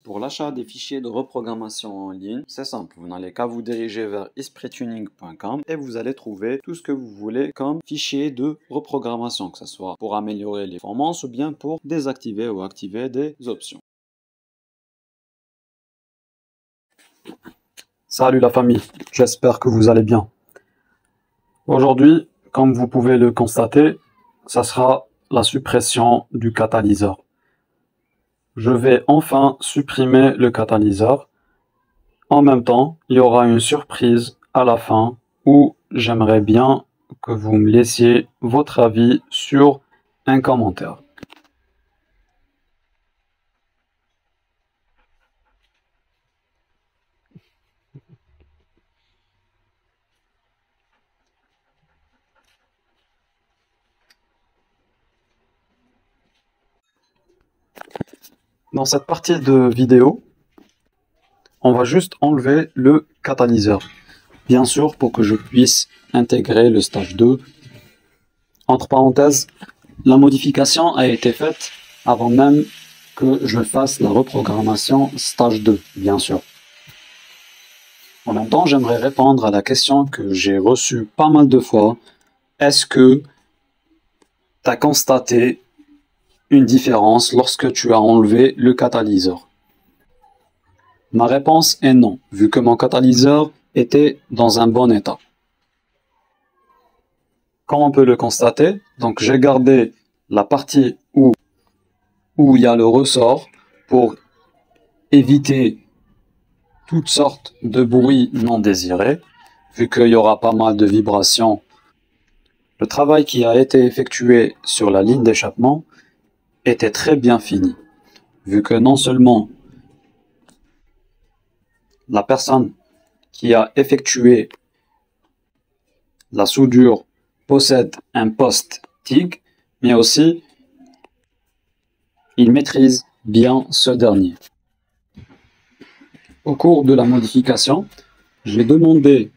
Pour l'achat des fichiers de reprogrammation en ligne, c'est simple, vous n'allez qu'à vous diriger vers esprittuning.com et vous allez trouver tout ce que vous voulez comme fichier de reprogrammation, que ce soit pour améliorer les performances ou bien pour désactiver ou activer des options. Salut la famille, j'espère que vous allez bien. Aujourd'hui, comme vous pouvez le constater, ça sera la suppression du catalyseur. Je vais enfin supprimer le catalyseur. En même temps, il y aura une surprise à la fin où j'aimerais bien que vous me laissiez votre avis sur un commentaire. Dans cette partie de vidéo, on va juste enlever le catalyseur. Bien sûr, pour que je puisse intégrer le stage 2. Entre parenthèses, la modification a été faite avant même que je fasse la reprogrammation stage 2, bien sûr. En même temps, j'aimerais répondre à la question que j'ai reçue pas mal de fois. Est-ce que tu as constaté une différence lorsque tu as enlevé le catalyseur? Ma réponse est non, vu que mon catalyseur était dans un bon état. Comme on peut le constater, donc j'ai gardé la partie où il y a le ressort pour éviter toutes sortes de bruits non désirés, vu qu'il y aura pas mal de vibrations. Le travail qui a été effectué sur la ligne d'échappement était très bien fini, vu que non seulement la personne qui a effectué la soudure possède un poste TIG, mais aussi il maîtrise bien ce dernier. Au cours de la modification, j'ai demandé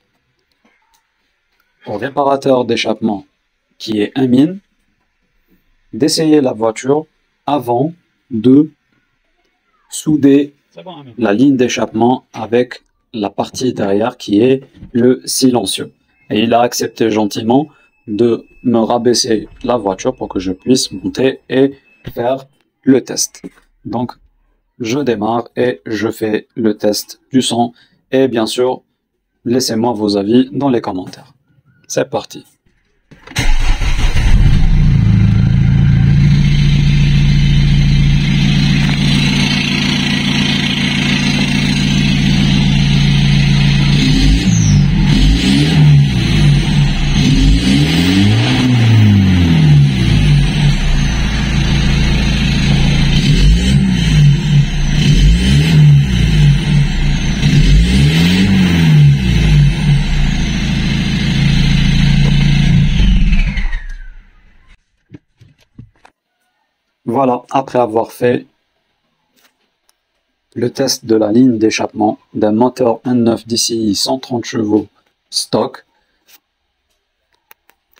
au réparateur d'échappement, qui est Amine, d'essayer la voiture avant de souder la ligne d'échappement avec la partie derrière qui est le silencieux. Et il a accepté gentiment de me rabaisser la voiture pour que je puisse monter et faire le test. Donc, je démarre et je fais le test du son. Et bien sûr, laissez-moi vos avis dans les commentaires. C'est parti. Voilà, après avoir fait le test de la ligne d'échappement d'un moteur 1.9 DCI 130 chevaux stock,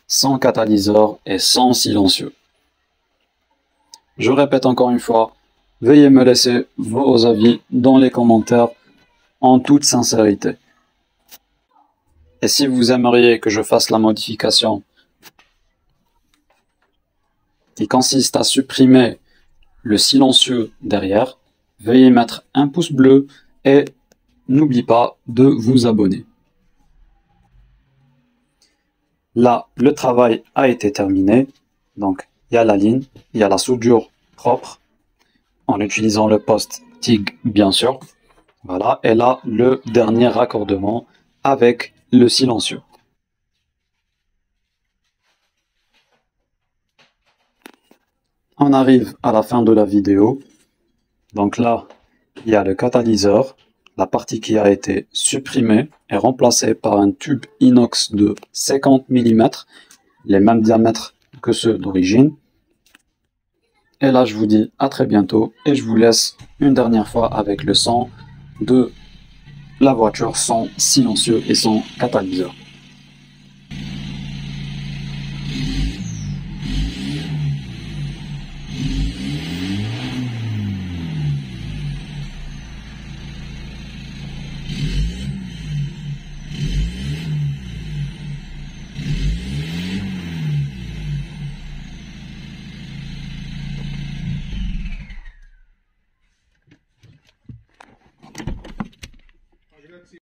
sans catalyseur et sans silencieux. Je répète encore une fois, veuillez me laisser vos avis dans les commentaires en toute sincérité. Et si vous aimeriez que je fasse la modification qui consiste à supprimer le silencieux derrière, veuillez mettre un pouce bleu et n'oubliez pas de vous abonner. Là, le travail a été terminé. Donc, il y a la ligne, il y a la soudure propre en utilisant le poste TIG, bien sûr. Voilà, et là, le dernier raccordement avec le silencieux. On arrive à la fin de la vidéo. Donc là, il y a le catalyseur. La partie qui a été supprimée est remplacée par un tube inox de 50 mm, les mêmes diamètres que ceux d'origine. Et là, je vous dis à très bientôt et je vous laisse une dernière fois avec le son de la voiture sans silencieux et sans catalyseur.